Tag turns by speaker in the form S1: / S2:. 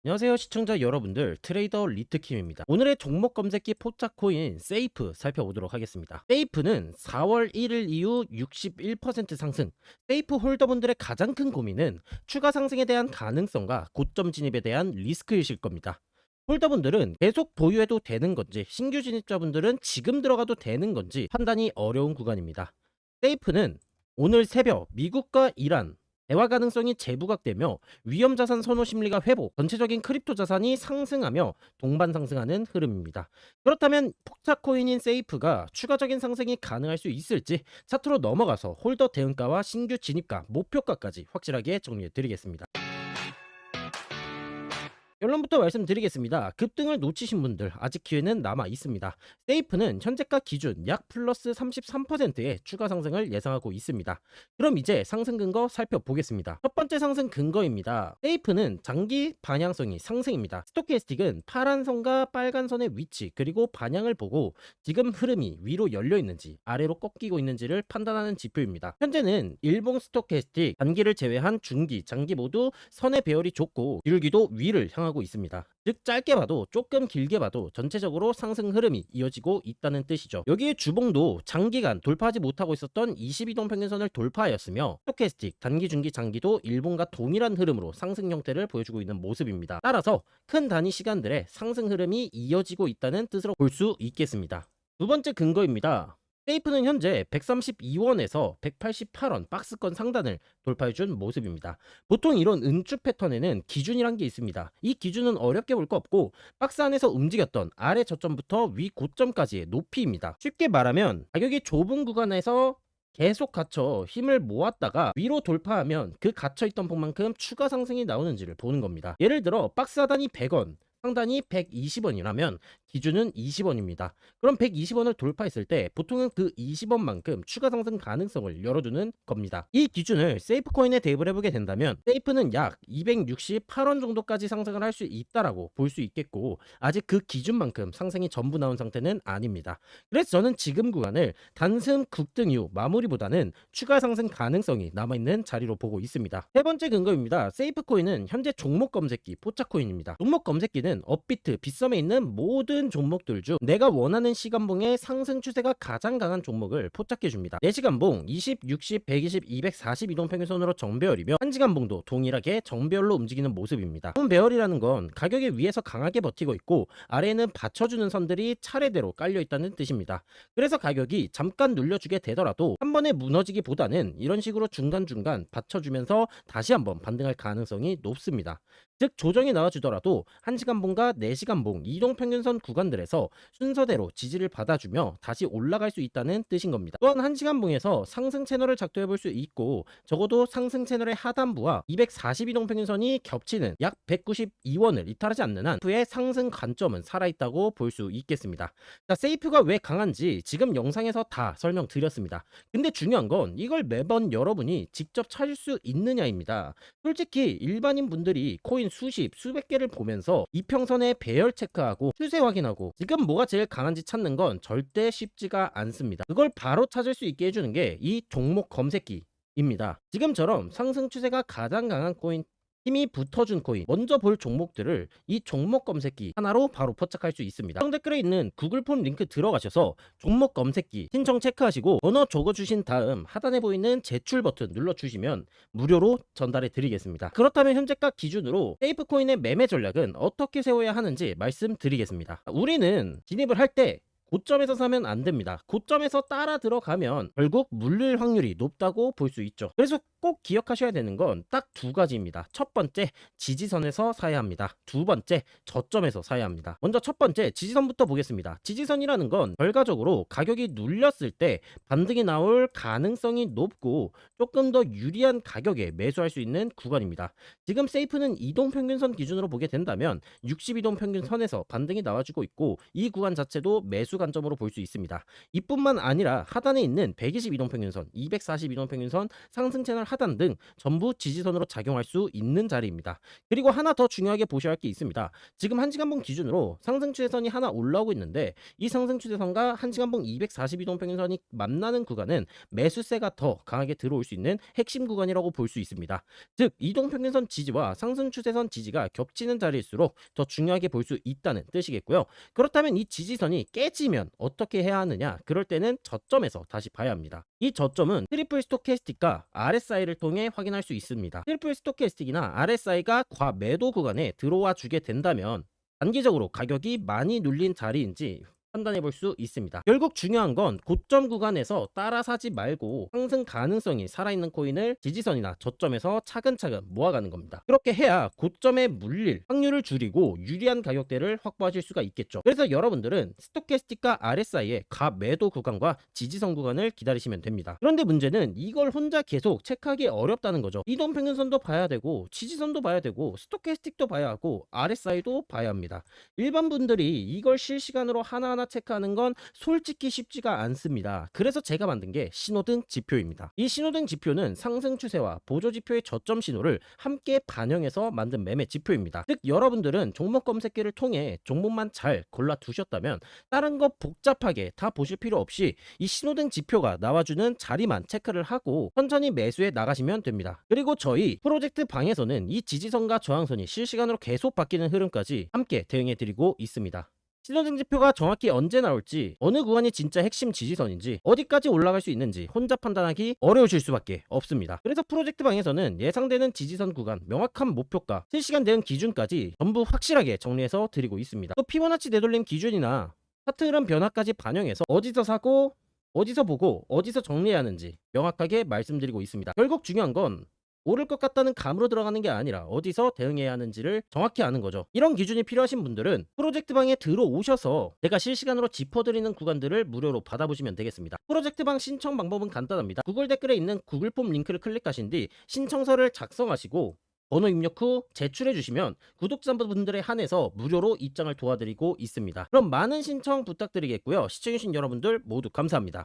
S1: 안녕하세요 시청자 여러분들, 트레이더 리트킴입니다. 오늘의 종목 검색기 포착코인 세이프 살펴보도록 하겠습니다. 세이프는 4월 1일 이후 61% 상승. 세이프 홀더분들의 가장 큰 고민은 추가 상승에 대한 가능성과 고점 진입에 대한 리스크이실 겁니다. 홀더분들은 계속 보유해도 되는 건지, 신규 진입자분들은 지금 들어가도 되는 건지 판단이 어려운 구간입니다. 세이프는 오늘 새벽 미국과 이란 대화 가능성이 재부각되며 위험자산 선호 심리가 회복, 전체적인 크립토 자산이 상승하며 동반 상승하는 흐름입니다. 그렇다면 폭타 코인인 세이프가 추가적인 상승이 가능할 수 있을지 차트로 넘어가서 홀더 대응가와 신규 진입가, 목표가까지 확실하게 정리해 드리겠습니다. 결론부터 말씀드리겠습니다. 급등을 놓치신 분들 아직 기회는 남아 있습니다. 세이프는 현재가 기준 약 플러스 33%의 추가 상승을 예상하고 있습니다. 그럼 이제 상승 근거 살펴보겠습니다. 첫 번째 상승 근거입니다. 세이프는 장기 방향성이 상승입니다. 스토캐스틱은 파란 선과 빨간 선의 위치 그리고 방향을 보고 지금 흐름이 위로 열려 있는지 아래로 꺾이고 있는지를 판단하는 지표입니다. 현재는 일봉 스토캐스틱 단기를 제외한 중기, 장기 모두 선의 배열이 좋고 기울기도 위를 향하고 있습니다. 즉 짧게 봐도 조금 길게 봐도 전체적으로 상승 흐름이 이어지고 있다는 뜻이죠. 여기에 주봉도 장기간 돌파하지 못하고 있었던 22동 평균선을 돌파하였으며 스토캐스틱 단기, 중기, 장기도 일봉과 동일한 흐름으로 상승 형태를 보여주고 있는 모습입니다. 따라서 큰 단위 시간들의 상승 흐름이 이어지고 있다는 뜻으로 볼 수 있겠습니다. 두 번째 근거입니다. 세이프는 현재 132원에서 188원 박스권 상단을 돌파해준 모습입니다. 보통 이런 은축 패턴에는 기준이란 게 있습니다. 이 기준은 어렵게 볼 거 없고 박스 안에서 움직였던 아래 저점부터 위 고점까지의 높이입니다. 쉽게 말하면 가격이 좁은 구간에서 계속 갇혀 힘을 모았다가 위로 돌파하면 그 갇혀있던 폭만큼 추가 상승이 나오는지를 보는 겁니다. 예를 들어 박스 하단이 100원, 상단이 120원이라면 기준은 20원입니다. 그럼 120원을 돌파했을 때 보통은 그 20원만큼 추가 상승 가능성을 열어두는 겁니다. 이 기준을 세이프 코인에 대입을 해보게 된다면 세이프는 약 268원 정도까지 상승을 할 수 있다라고 볼 수 있겠고, 아직 그 기준만큼 상승이 전부 나온 상태는 아닙니다. 그래서 저는 지금 구간을 단숨 급등 이후 마무리보다는 추가 상승 가능성이 남아있는 자리로 보고 있습니다. 세 번째 근거입니다. 세이프 코인은 현재 종목 검색기 포착 코인입니다. 종목 검색기는 업비트, 빗썸에 있는 모든 종목들 중 내가 원하는 시간봉의 상승 추세가 가장 강한 종목을 포착해줍니다. 4시간봉 20, 60, 120, 240 이동평균선으로 정배열이며 1시간봉도 동일하게 정배열로 움직이는 모습입니다. 배열이라는 건 가격의 위에서 강하게 버티고 있고 아래에는 받쳐주는 선들이 차례대로 깔려있다는 뜻입니다. 그래서 가격이 잠깐 눌려주게 되더라도 한 번에 무너지기보다는 이런 식으로 중간중간 받쳐주면서 다시 한번 반등할 가능성이 높습니다. 즉 조정이 나와주더라도 1시간봉과 4시간봉 이동평균선 구간들에서 순서대로 지지를 받아주며 다시 올라갈 수 있다는 뜻인 겁니다. 또한 1시간봉에서 상승 채널을 작동해 볼 수 있고 적어도 상승 채널의 하단부와 240 이동평균선이 겹치는 약 192원을 이탈하지 않는 한 후의 상승 관점은 살아있다고 볼 수 있겠습니다. 자, 세이프가 왜 강한지 지금 영상에서 다 설명드렸습니다. 근데 중요한 건 이걸 매번 여러분이 직접 찾을 수 있느냐입니다. 솔직히 일반인 분들이 코인 수십, 수백 개를 보면서 이평선의 배열 체크하고 추세 확인하고 지금 뭐가 제일 강한지 찾는 건 절대 쉽지가 않습니다. 그걸 바로 찾을 수 있게 해주는 게 이 종목 검색기입니다. 지금처럼 상승 추세가 가장 강한 코인, 힘이 붙어준 코인, 먼저 볼 종목들을 이 종목 검색기 하나로 바로 포착할 수 있습니다. 성 댓글에 있는 구글 폼 링크 들어가셔서 종목 검색기 신청 체크하시고 번호 적어주신 다음 하단에 보이는 제출 버튼 눌러주시면 무료로 전달해 드리겠습니다. 그렇다면 현재가 기준으로 세이프 코인의 매매 전략은 어떻게 세워야 하는지 말씀드리겠습니다. 우리는 진입을 할 때 고점에서 사면 안 됩니다. 고점에서 따라 들어가면 결국 물릴 확률이 높다고 볼 수 있죠. 그래서 꼭 기억하셔야 되는 건 딱 두 가지입니다. 첫 번째, 지지선에서 사야 합니다. 두 번째, 저점에서 사야 합니다. 먼저 첫 번째, 지지선부터 보겠습니다. 지지선이라는 건 결과적으로 가격이 눌렸을 때 반등이 나올 가능성이 높고 조금 더 유리한 가격에 매수할 수 있는 구간입니다. 지금 세이프는 이동평균선 기준으로 보게 된다면 62동평균선에서 반등이 나와주고 있고 이 구간 자체도 매수 관점으로 볼 수 있습니다. 이뿐만 아니라 하단에 있는 122동평균선, 242동평균선 상승 채널 하단 등 전부 지지선으로 작용할 수 있는 자리입니다. 그리고 하나 더 중요하게 보셔야 할 게 있습니다. 지금 1시간봉 기준으로 상승 추세선이 하나 올라오고 있는데 이 상승 추세선과 1시간봉 242동 평균선이 만나는 구간은 매수세가 더 강하게 들어올 수 있는 핵심 구간이라고 볼 수 있습니다. 즉 이동 평균선 지지와 상승 추세선 지지가 겹치는 자리일수록 더 중요하게 볼 수 있다는 뜻이겠고요. 그렇다면 이 지지선이 깨지면 어떻게 해야 하느냐? 그럴 때는 저점에서 다시 봐야 합니다. 이 저점은 트리플 스토캐스틱과 RSI를 통해 확인할 수 있습니다. 트리플 스토캐스틱이나 RSI가 과매도 구간에 들어와 주게 된다면 단기적으로 가격이 많이 눌린 자리인지 판단해 볼 수 있습니다. 결국 중요한 건 고점 구간에서 따라 사지 말고 상승 가능성이 살아있는 코인을 지지선이나 저점에서 차근차근 모아가는 겁니다. 그렇게 해야 고점에 물릴 확률을 줄이고 유리한 가격대를 확보하실 수가 있겠죠. 그래서 여러분들은 스토캐스틱과 RSI의 가매도 구간과 지지선 구간을 기다리시면 됩니다. 그런데 문제는 이걸 혼자 계속 체크하기 어렵다는 거죠. 이동평균선도 봐야 되고 지지선도 봐야 되고 스토캐스틱도 봐야 하고 RSI도 봐야 합니다. 일반 분들이 이걸 실시간으로 하나하나 체크하는 건 솔직히 쉽지가 않습니다. 그래서 제가 만든 게 신호등 지표입니다. 이 신호등 지표는 상승 추세와 보조 지표의 저점 신호를 함께 반영해서 만든 매매 지표입니다. 즉 여러분들은 종목 검색기를 통해 종목만 잘 골라 두셨다면 다른 거 복잡하게 다 보실 필요 없이 이 신호등 지표가 나와주는 자리만 체크를 하고 천천히 매수해 나가시면 됩니다. 그리고 저희 프로젝트 방에서는 이 지지선과 저항선이 실시간으로 계속 바뀌는 흐름까지 함께 대응해 드리고 있습니다. 신호등 지표가 정확히 언제 나올지, 어느 구간이 진짜 핵심 지지선인지, 어디까지 올라갈 수 있는지 혼자 판단하기 어려우실 수밖에 없습니다. 그래서 프로젝트 방에서는 예상되는 지지선 구간, 명확한 목표가, 실시간 대응 기준까지 전부 확실하게 정리해서 드리고 있습니다. 또 피보나치 되돌림 기준이나 차트 흐름 변화까지 반영해서 어디서 사고, 어디서 보고, 어디서 정리해야 하는지 명확하게 말씀드리고 있습니다. 결국 중요한 건 오를 것 같다는 감으로 들어가는 게 아니라 어디서 대응해야 하는지를 정확히 아는 거죠. 이런 기준이 필요하신 분들은 프로젝트 방에 들어오셔서 제가 실시간으로 짚어드리는 구간들을 무료로 받아보시면 되겠습니다. 프로젝트 방 신청 방법은 간단합니다. 구글 댓글에 있는 구글 폼 링크를 클릭하신 뒤 신청서를 작성하시고 번호 입력 후 제출해 주시면 구독자분들에 한해서 무료로 입장을 도와드리고 있습니다. 그럼 많은 신청 부탁드리겠고요. 시청해주신 여러분들 모두 감사합니다.